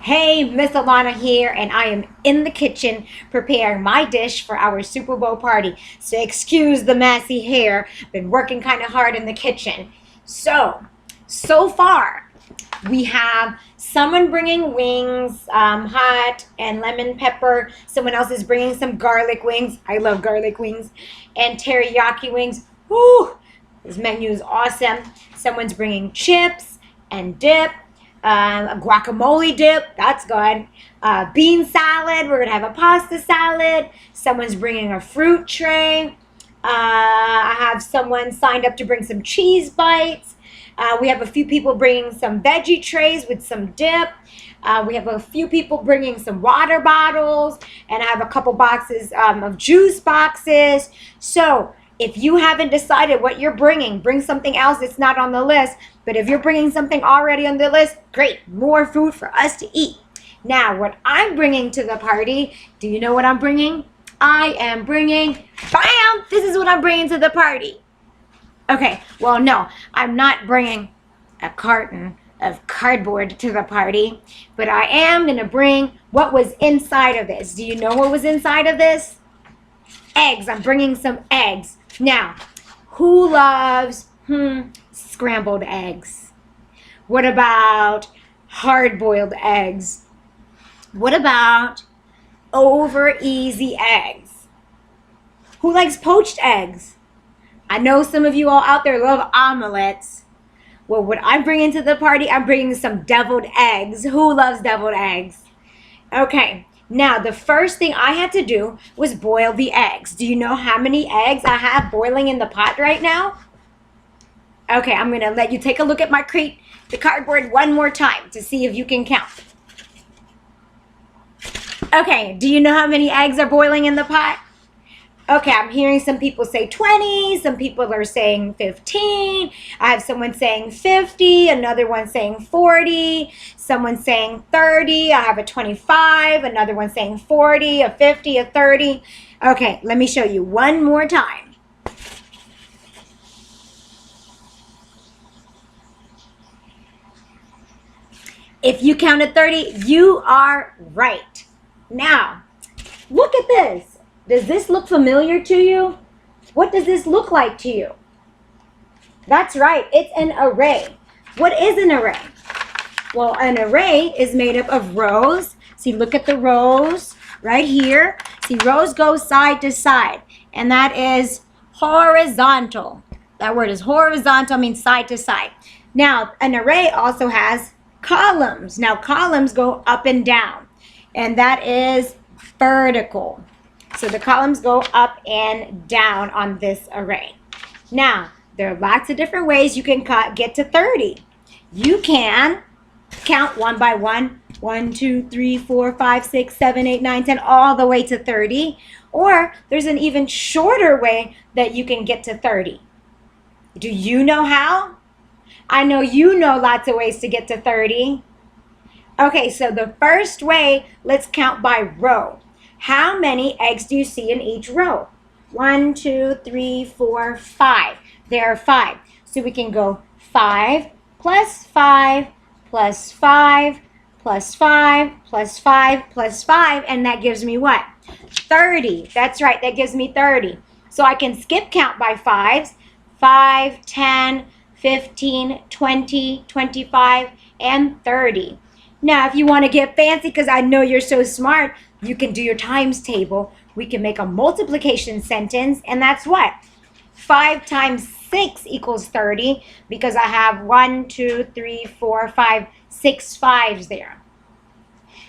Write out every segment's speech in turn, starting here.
Hey, Miss Alana here, and I am in the kitchen preparing my dish for our Super Bowl party. So excuse the messy hair. Been working kind of hard in the kitchen. So far, we have someone bringing wings, hot and lemon pepper. Someone else is bringing some garlic wings. I love garlic wings. And teriyaki wings. Woo! This menu is awesome. Someone's bringing chips and dip, a guacamole dip. That's good. Bean salad. We're going to have a pasta salad. Someone's bringing a fruit tray. I have someone signed up to bring some cheese bites. We have a few people bringing some veggie trays with some dip. We have a few people bringing some water bottles. And I have a couple boxes of juice boxes. So if you haven't decided what you're bringing, bring something else that's not on the list. But if you're bringing something already on the list, great, more food for us to eat. Now, what I'm bringing to the party, do you know what I'm bringing? I am bringing, bam, this is what I'm bringing to the party. Okay, well, no, I'm not bringing a carton of cardboard to the party, but I am going to bring what was inside of this. Do you know what was inside of this? Eggs. I'm bringing some eggs. Now, who loves scrambled eggs? What about hard-boiled eggs? What about over easy eggs? Who likes poached eggs? I know some of you all out there love omelets. Well, what I'm bringing to the party, I'm bringing some deviled eggs. Who loves deviled eggs? Okay, now the first thing I had to do was boil the eggs. Do you know how many eggs I have boiling in the pot right now? Okay, I'm going to let you take a look at my crate, the cardboard, one more time to see if you can count. Okay, do you know how many eggs are boiling in the pot? Okay, I'm hearing some people say 20, some people are saying 15, I have someone saying 50, another one saying 40, someone saying 30, I have a 25, another one saying 40, a 50, a 30. Okay, let me show you one more time. If you counted 30, you are right. Now, look at this. Does this look familiar to you? What does this look like to you? That's right, it's an array. What is an array? Well, an array is made up of rows. See, look at the rows right here. See, rows go side to side, and that is horizontal. That word is horizontal, means side to side. Now, an array also has columns. Now, columns go up and down, and that is vertical. So the columns go up and down on this array. Now, there are lots of different ways you can get to 30. You can count one by one, 1, 2, 3, 4, 5, 6, 7, 8, 9, 10, all the way to 30. Or there's an even shorter way that you can get to 30. Do you know how? I know you know lots of ways to get to 30. Okay, so the first way, let's count by row. How many eggs do you see in each row? 1, 2, 3, 4, 5. There are 5. So we can go 5 plus 5 plus 5 plus 5 plus 5 plus 5, and that gives me what? 30. That's right, that gives me 30. So I can skip count by 5s. 5, 10, 15, 20, 25, and 30. Now, if you want to get fancy, because I know you're so smart, you can do your times table. We can make a multiplication sentence, and that's what? 5 times 6 equals 30, because I have 1, 2, 3, 4, 5, 6 5s there.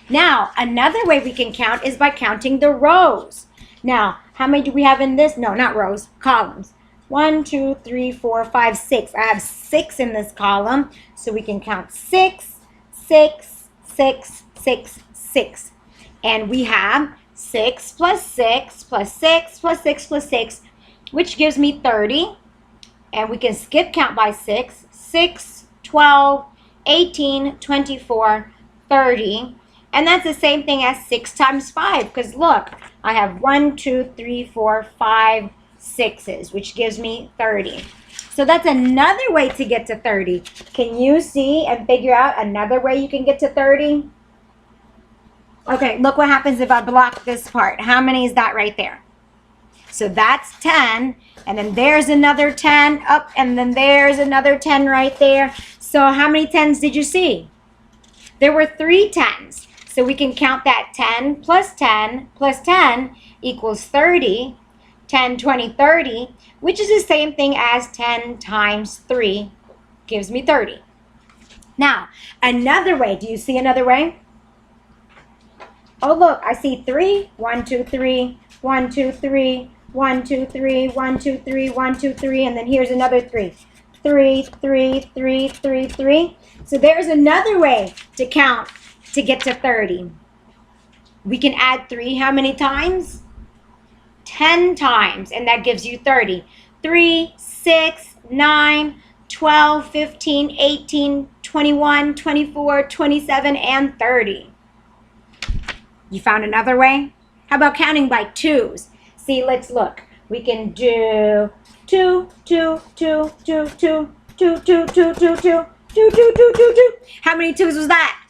Now, another way we can count is by counting the rows. Now, how many do we have in this? No, not rows, columns. 1, 2, 3, 4, 5, 6. I have 6 in this column, so we can count 6, 6, 6, 6, 6. And we have 6 plus 6 plus 6 plus 6 plus 6, which gives me 30. And we can skip count by 6. 6, 12, 18, 24, 30. And that's the same thing as 6 times 5, because look, I have 1, 2, 3, 4, 5 6s, which gives me 30. So that's another way to get to 30. Can you see and figure out another way you can get to 30? Okay, look what happens if I block this part. How many is that right there? So that's 10, and then there's another 10 up, and then there's another 10 right there. So how many 10s did you see? There were 3 10s. So we can count that 10 plus 10 plus 10 equals 30. 10, 20, 30, which is the same thing as 10 times 3 gives me 30. Now, another way. Do you see another way? Oh, look, I see 3. 1, 2, 3. 1, 2, 3. 1, 2, 3. 1, 2, 3. 1, 2, 3. And then here's another 3. 3, 3, 3, 3, 3. So there's another way to count to get to 30. We can add 3 how many times? 10 times, and that gives you 30. 3, 6, 9, 12, 15, 18, 21, 24, 27, and 30. You found another way? How about counting by 2s? See, let's look. We can do 2, 2, 2, 2, 2, 2, 2, 2, 2, 2, 2, 2, 2, 2, 2. How many 2s was that?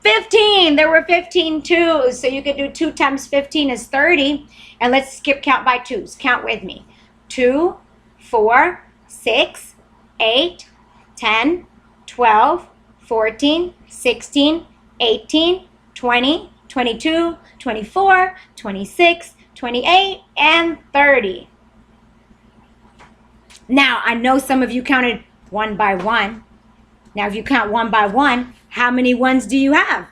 15. There were 15 2s. So you could do 2 times 15 is 30. And let's skip count by 2s. Count with me. 2, 4, 6, 8, 10, 12, 14, 16, 18, 20, 22, 24, 26, 28, and 30. Now, I know some of you counted 1 by 1. Now, if you count 1 by 1, how many 1s do you have?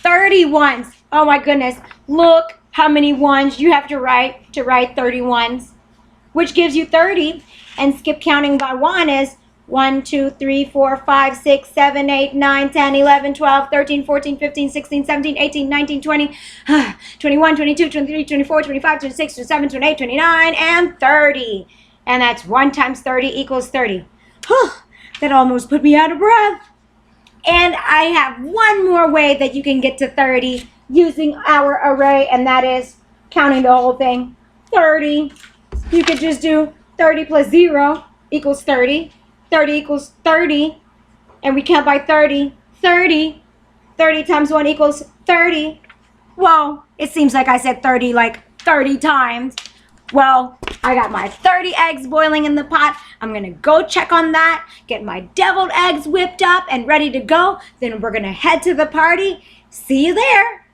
30 1s. Oh my goodness. Look how many 1s you have to write 30 1s, which gives you 30. And skip counting by 1 is 1, 2, 3, 4, 5, 6, 7, 8, 9, 10, 11, 12, 13, 14, 15, 16, 17, 18, 19, 20, 21, 22, 23, 24, 25, 26, 27, 28, 29, and 30. And that's 1 times 30 equals 30. That almost put me out of breath. And I have one more way that you can get to 30 using our array, and that is counting the whole thing. 30. You could just do 30 plus 0 equals 30. 30 equals 30. And we count by 30. 30. 30 times 1 equals 30. Well, it seems like I said 30 like 30 times. Well, I got my 30 eggs boiling in the pot. I'm going to go check on that, get my deviled eggs whipped up and ready to go. Then we're going to head to the party. See you there.